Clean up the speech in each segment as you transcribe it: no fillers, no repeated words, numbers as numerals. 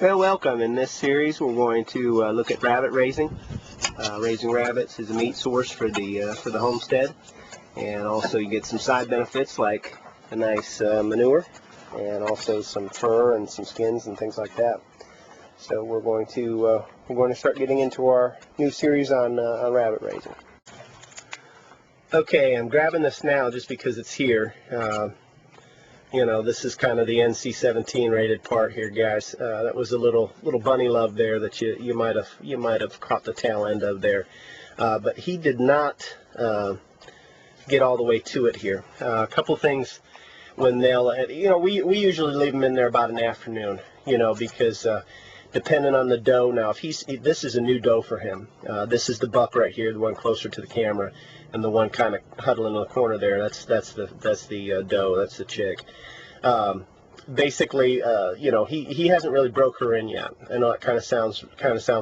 Well, welcome. In this series, we're going to look at rabbit raising. Raising rabbits is a meat source for the homestead, and also you get some side benefits like a nice manure, and also some fur and some skins and things like that. So we're going to start getting into our new series on rabbit raising. Okay, I'm grabbing this now just because it's here. You know, this is kind of the NC-17 rated part here, guys. That was a little bunny love there that you might have caught the tail end of there, but he did not get all the way to it here. A couple things when they'll, you know, we usually leave them in there about an afternoon, you know, because depending on the doe. Now, if this is a new doe for him. This is the buck right here, the one closer to the camera, and the one kind of huddling in the corner there. That's the doe. That's the chick. Basically, you know, he hasn't really broke her in yet. I know it kind of sounds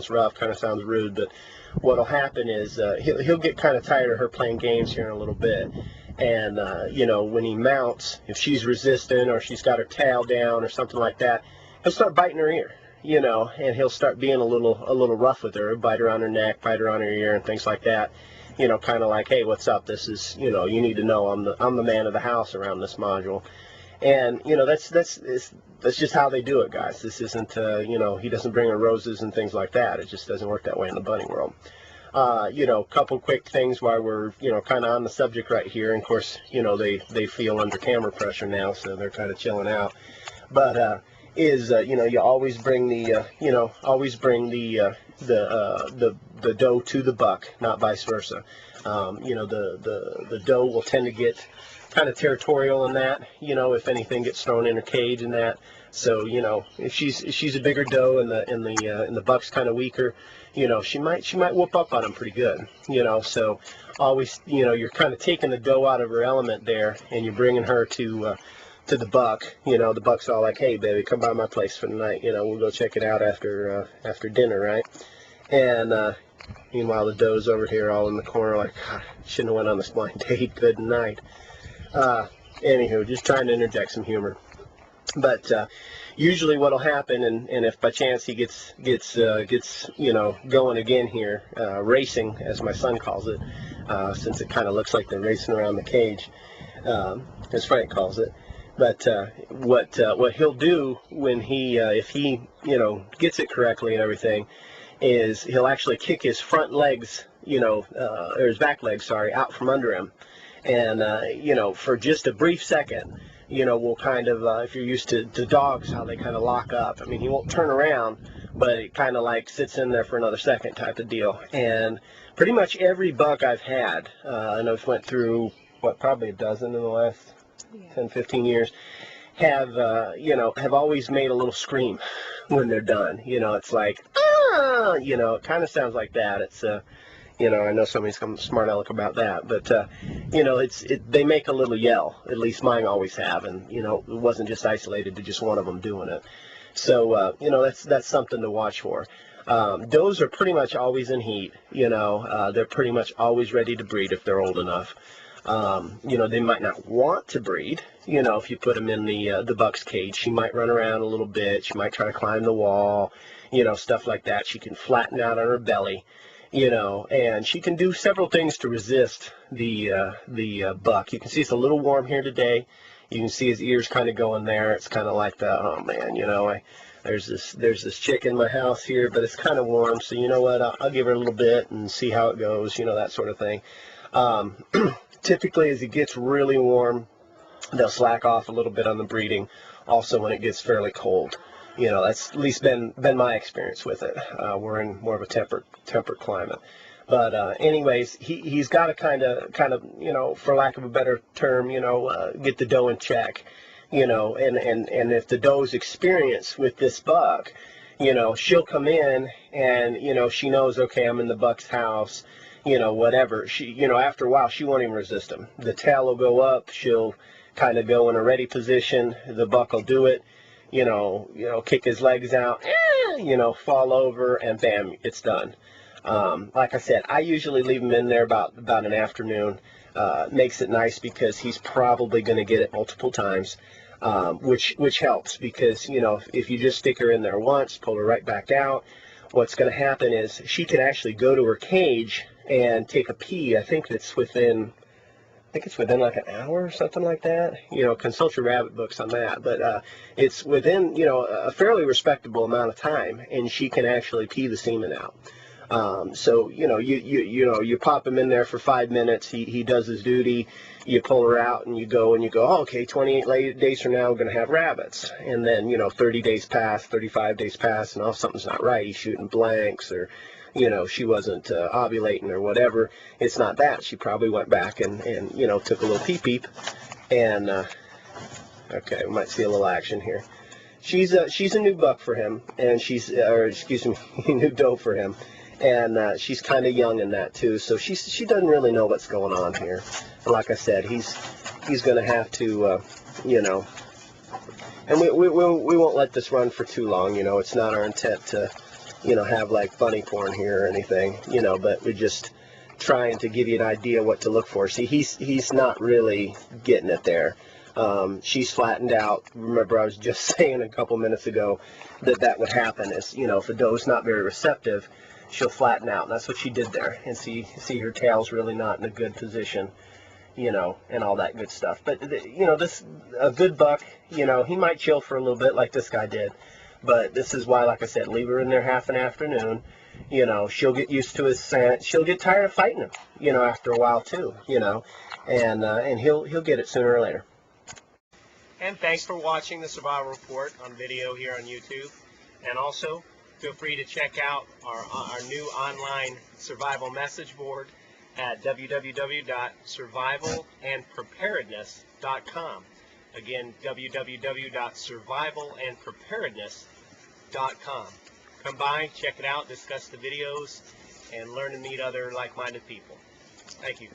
rough, kind of sounds rude, but what'll happen is he'll get kind of tired of her playing games here in a little bit. And you know, when he mounts, if she's resistant or she's got her tail down or something like that, he'll start biting her ear. You know, and he'll start being a little rough with her, bite her on her neck, bite her on her ear, and things like that. You know, kind of like, hey, what's up? This is, you know, you need to know I'm the man of the house around this module. And you know, that's just how they do it, guys. This isn't, you know, he doesn't bring her roses and things like that. It just doesn't work that way in the bunny world. You know, a couple quick things while we're, you know, kind of on the subject right here. And of course, you know, they feel under camera pressure now, so they're kind of chilling out. But you know, you always bring the the doe to the buck, not vice versa. You know, the doe will tend to get kind of territorial in that, you know, if anything gets thrown in her cage and that. So, you know, if she's a bigger doe and the buck's kind of weaker, you know, she might whoop up on him pretty good, you know. So always, you know, you're kind of taking the doe out of her element there, and you're bringing her to the buck. You know, the buck's all like, hey baby, come by my place for the night, you know, we'll go check it out after dinner, right? And meanwhile the doe's over here all in the corner like, God, shouldn't have went on this blind date, good night. Anywho, just trying to interject some humor. But usually what'll happen, and if by chance he gets you know, going again here, racing as my son calls it, since it kind of looks like they're racing around the cage, as Frank calls it. But what he'll do when if he, you know, gets it correctly and everything, is he'll actually kick his front legs, you know, or his back legs, sorry, out from under him, and you know, for just a brief second, you know, we'll kind of, if you're used to dogs, how they kind of lock up. I mean, he won't turn around, but it kind of like sits in there for another second type of deal. And pretty much every buck I've had, and I've went through what, probably a dozen in the last 10, 15 years, have you know, have always made a little scream when they're done. You know, it's like, ah, you know, it kind of sounds like that. It's you know, I know somebody's come smart aleck about that, but you know, they make a little yell. At least mine always have, and you know, it wasn't just isolated to just one of them doing it. So you know, that's something to watch for. Does are pretty much always in heat. You know, they're pretty much always ready to breed if they're old enough. You know, they might not want to breed. You know, if you put them in the buck's cage, she might run around a little bit. She might try to climb the wall, you know, stuff like that. She can flatten out on her belly, you know, and she can do several things to resist the buck. You can see it's a little warm here today. You can see his ears kind of going there. It's kind of like the, oh man, you know, there's this chick in my house here, but it's kind of warm. So you know what? I'll give her a little bit and see how it goes. You know, that sort of thing. Typically, as it gets really warm, they'll slack off a little bit on the breeding. Also, when it gets fairly cold, you know, that's at least been my experience with it. We're in more of a temperate climate. But anyways, he's got to kind of, you know, for lack of a better term, you know, get the doe in check, you know, and if the doe's experience with this buck, you know, she'll come in and, you know, she knows, okay, I'm in the buck's house. You know, whatever, you know, after a while, she won't even resist him. The tail will go up. She'll kind of go in a ready position. The buck will do it, you know, kick his legs out, you know, fall over, and bam, it's done. Like I said, I usually leave him in there about an afternoon. Makes it nice because he's probably going to get it multiple times. which helps, because, you know, if you just stick her in there once, pull her right back out, what's going to happen is she can actually go to her cage and take a pee. I think it's within like an hour or something like that. You know, consult your rabbit books on that. But it's within, you know, a fairly respectable amount of time, and she can actually pee the semen out. So, you know, you pop him in there for 5 minutes. He does his duty. You pull her out, and you go, oh, okay, 28 days from now, we're going to have rabbits. And then, you know, 30 days pass, 35 days pass, and something's not right. He's shooting blanks, or, you know, she wasn't ovulating or whatever. It's not that. She probably went back and you know, took a little peep. And, okay, we might see a little action here. She's a new buck for him, and new doe for him. And she's kind of young in that too, so she doesn't really know what's going on here. And like I said, he's going to have to, you know, and we won't let this run for too long. You know, it's not our intent to, you know, have like bunny porn here or anything, you know, but we're just trying to give you an idea what to look for. See, he's not really getting it there. She's flattened out. Remember, I was just saying a couple minutes ago that would happen. Is, you know, if a doe's not very receptive, she'll flatten out, and that's what she did there. And see her tail's really not in a good position, you know, and all that good stuff. But you know, a good buck, you know, he might chill for a little bit like this guy did. But this is why, like I said, leave her in there half an afternoon. You know, she'll get used to his scent. She'll get tired of fighting him, you know, after a while too, you know, and he'll get it sooner or later. And thanks for watching the Survival Report on video here on YouTube. And also, feel free to check out our new online survival message board at www.survivalandpreparedness.com. Again, www.survivalandpreparedness.com. Come by, check it out, discuss the videos, and learn to meet other like-minded people. Thank you.